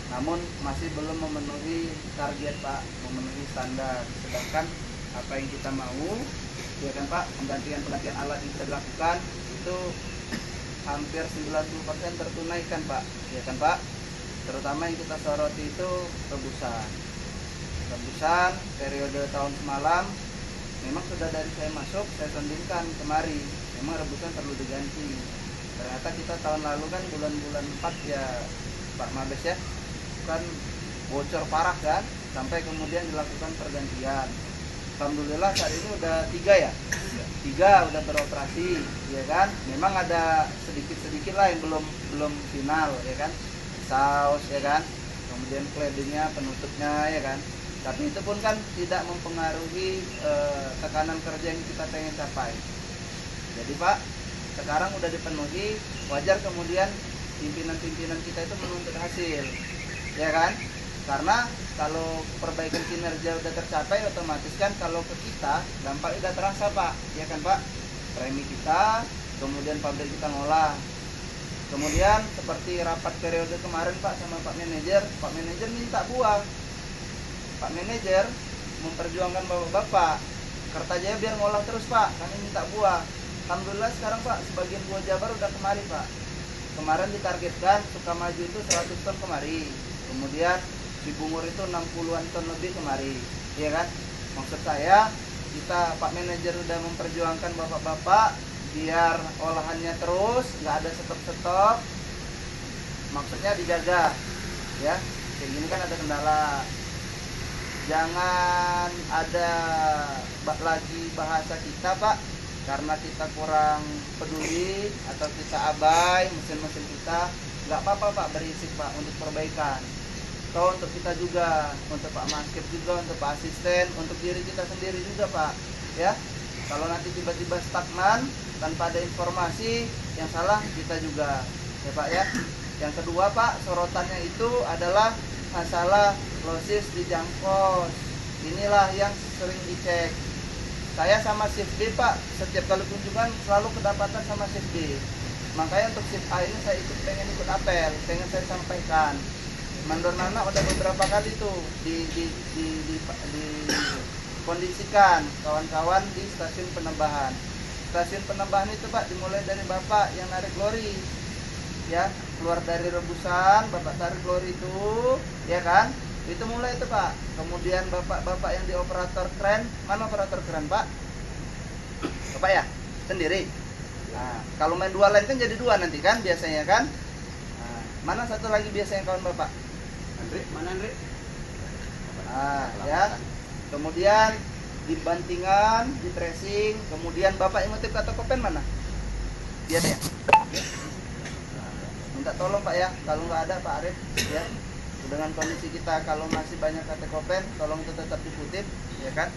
namun masih belum memenuhi target Pak, memenuhi standar. Sedangkan apa yang kita mau, ya kan Pak, penggantian alat yang kita lakukan itu hampir 90% tertunaikan Pak, ya kan Pak. Terutama yang kita soroti itu rebusan periode tahun semalam. Memang sudah dari saya masuk, saya tandingkan kemari, memang rebusan perlu diganti. Ternyata kita tahun lalu kan bulan-bulan 4 ya Pak Mabes ya, kan bocor parah kan, sampai kemudian dilakukan pergantian. Alhamdulillah saat ini udah 3 ya, 3 udah beroperasi, ya kan. Memang ada sedikit lah yang belum final, ya kan, saus, ya kan, kemudian claddingnya, penutupnya, ya kan. Tapi itu pun kan tidak mempengaruhi tekanan kerja yang kita pengen capai. Jadi Pak, sekarang udah dipenuhi, wajar kemudian pimpinan-pimpinan kita itu menuntut hasil, ya kan. Karena kalau perbaikan kinerja udah tercapai, otomatis kan kalau ke kita dampaknya udah terasa Pak, ya kan Pak. Premi kita, kemudian pabrik kita ngolah. Kemudian seperti rapat periode kemarin Pak sama Pak Manajer minta buah. Pak Manajer memperjuangkan bapak-bapak, Kertajaya biar ngolah terus Pak, kami minta buah. Alhamdulillah sekarang Pak, sebagian buah Jabar udah kemari Pak. Kemarin ditargetkan Sukamaju itu 100 ton kemari, kemudian di Bungur itu 60-an ton lebih kemari, ya kan. Maksud saya, kita Pak Manajer udah memperjuangkan bapak-bapak biar olahannya terus, nggak ada stop-stop. Maksudnya dijaga, ya. Kayak gini kan ada kendala. Jangan ada lagi bahasa kita Pak, karena kita kurang peduli atau kita abai mesin-mesin kita. Nggak apa-apa Pak, berisik Pak untuk perbaikan. Atau untuk kita juga, untuk Pak Maskep juga, untuk Pak Asisten, untuk diri kita sendiri juga Pak, ya. Kalau nanti tiba-tiba stagnan tanpa ada informasi, yang salah kita juga, ya Pak ya. Yang kedua Pak, sorotannya itu adalah masalah losis di jangkos. Inilah yang sering dicek. Saya sama shift B Pak, setiap kali kunjungan selalu kedapatan sama shift B. Makanya untuk shift A ini saya pengen ikut apel, pengen saya sampaikan. Mandor Nana udah beberapa kali tuh kondisikan kawan-kawan di stasiun penambahan. Stasiun penambahan itu Pak dimulai dari Bapak yang narik lori, ya, keluar dari rebusan, Bapak tarik lori itu, ya kan, itu mulai itu Pak. Kemudian bapak-bapak yang di operator kren, mana operator kren Pak? Bapak ya, sendiri. Nah, kalau main 2 line kan jadi 2 nanti kan, biasanya kan. Nah, mana satu lagi biasanya kawan Bapak? Andre, mana Andre? Nah, ya. Kemudian dibantingan, di tracing, kemudian Bapak yang ngutip kata kopen mana? Dia ya. Minta tolong Pak ya, kalau nggak ada Pak Arif ya, dengan kondisi kita kalau masih banyak kata kopen, tolong itu tetap dikutip, ya kan.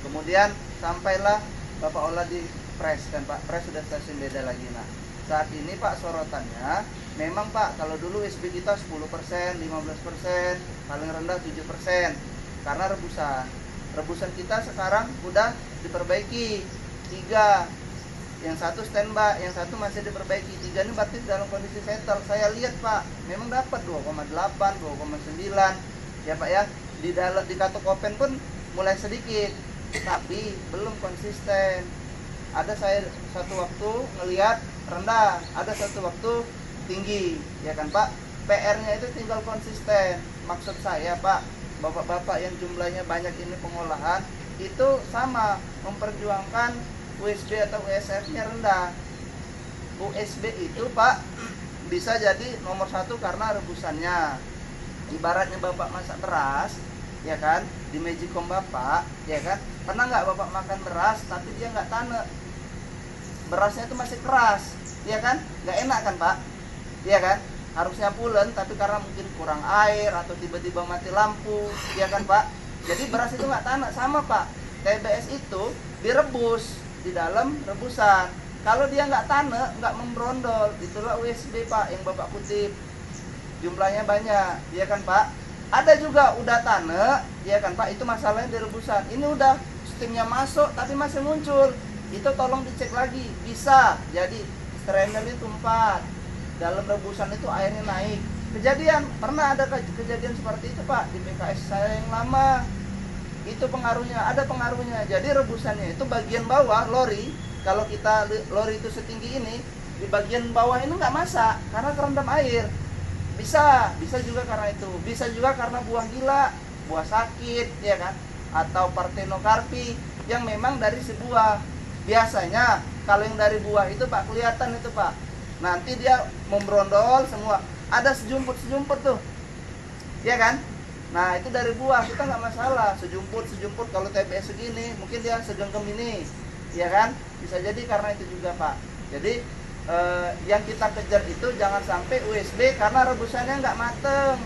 Kemudian sampailah Bapak olah di press kan Pak, press sudah stasiun beda lagi. Nah saat ini Pak sorotannya memang Pak, kalau dulu SB kita 10%, 15%, paling rendah 7%, karena rebusan kita sekarang udah diperbaiki 3, yang satu standby, yang satu masih diperbaiki. 3 ini berarti dalam kondisi settle. Saya lihat Pak, memang dapat 2,8, 2,9, ya Pak ya. Di kartu kopen pun mulai sedikit, tapi belum konsisten. Ada saya satu waktu ngelihat rendah, ada satu waktu tinggi, ya kan Pak. PR-nya itu tinggal konsisten. Maksud saya Pak, bapak-bapak yang jumlahnya banyak ini pengolahan, itu sama memperjuangkan USB atau USF-nya rendah. USB itu Pak bisa jadi nomor 1 karena rebusannya. Ibaratnya Bapak masak beras, ya kan, di Magicom Bapak, ya kan. Pernah nggak Bapak makan beras tapi dia nggak tanek? Berasnya itu masih keras, ya kan? Nggak enak kan Pak? Ya kan? Harusnya pulen tapi karena mungkin kurang air atau tiba-tiba mati lampu, ya kan Pak? Jadi beras itu nggak tanek. Sama Pak, TBS itu direbus di dalam rebusan. Kalau dia nggak tanek, nggak membrondol, itulah USB Pak yang Bapak kutip. Jumlahnya banyak, ya kan Pak? Ada juga udah tanek, ya kan Pak? Itu masalahnya di rebusan. Ini udah steamnya masuk tapi masih muncul. Itu tolong dicek lagi. Bisa jadi strainer itu tumpah. Dalam rebusan itu airnya naik. kejadian, pernah ada kejadian seperti itu Pak di PKS saya yang lama. Itu pengaruhnya, ada pengaruhnya. Jadi rebusannya itu bagian bawah lori, kalau kita lori itu setinggi ini, di bagian bawah ini nggak masak karena kerendam air. Bisa juga karena itu, bisa juga karena buah gila, buah sakit, ya kan, atau partenokarpi yang memang dari sebuah. Biasanya kalau yang dari buah itu Pak kelihatan itu Pak, nanti dia membrondol semua, ada sejumput tuh, ya kan. Nah itu dari buah, kita nggak masalah sejumput kalau TBS segini, mungkin dia segenggam ini, ya kan, bisa jadi karena itu juga Pak. Jadi yang kita kejar itu jangan sampai USB karena rebusannya nggak mateng,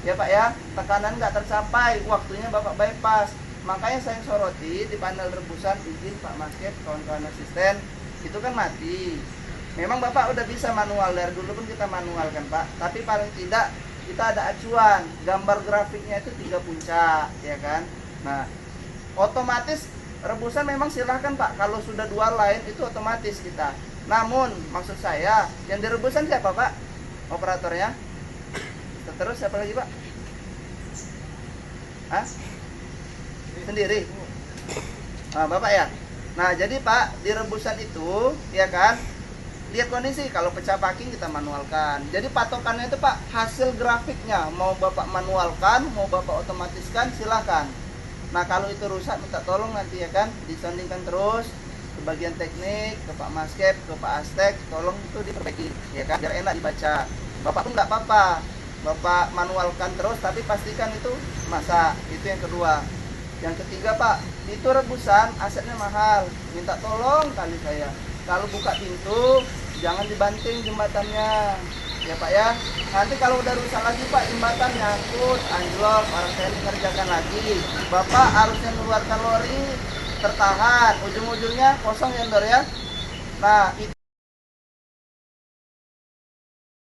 ya Pak ya, tekanan nggak tercapai, waktunya Bapak bypass. Makanya saya soroti di panel rebusan izin Pak Maskep, kawan-kawan asisten, itu kan mati. Memang Bapak udah bisa manual, dari dulu pun kita manual kan Pak, tapi paling tidak kita ada acuan, gambar grafiknya itu 3 puncak, ya kan. Nah otomatis rebusan memang silahkan Pak, kalau sudah 2 line itu otomatis kita. Namun maksud saya yang direbusan siapa Pak? Operatornya. Terus siapa lagi Pak? Hah? Sendiri. Nah, Bapak ya. Nah jadi Pak, di rebusan itu ya kan, lihat kondisi, kalau pecah packing kita manualkan. Jadi patokannya itu Pak, hasil grafiknya, mau Bapak manualkan, mau Bapak otomatiskan, silahkan. Nah kalau itu rusak minta tolong nanti ya kan, disandingkan terus ke bagian teknik, ke Pak Maskep, ke Pak Astek, tolong itu diperbaiki ya kan, biar enak dibaca. Bapak pun nggak apa-apa, Bapak manualkan terus, tapi pastikan itu masak. Itu yang kedua. Yang ketiga Pak, itu rebusan asetnya mahal, minta tolong kali saya, kalau buka pintu jangan dibanting jembatannya, ya Pak ya. Nanti kalau udah rusak lagi Pak, jembatan nyangkut, anjlok, orang saya mengerjakan lagi, Bapak harusnya mengeluarkan lori, tertahan, ujung-ujungnya kosong ya Ndor ya. Nah itu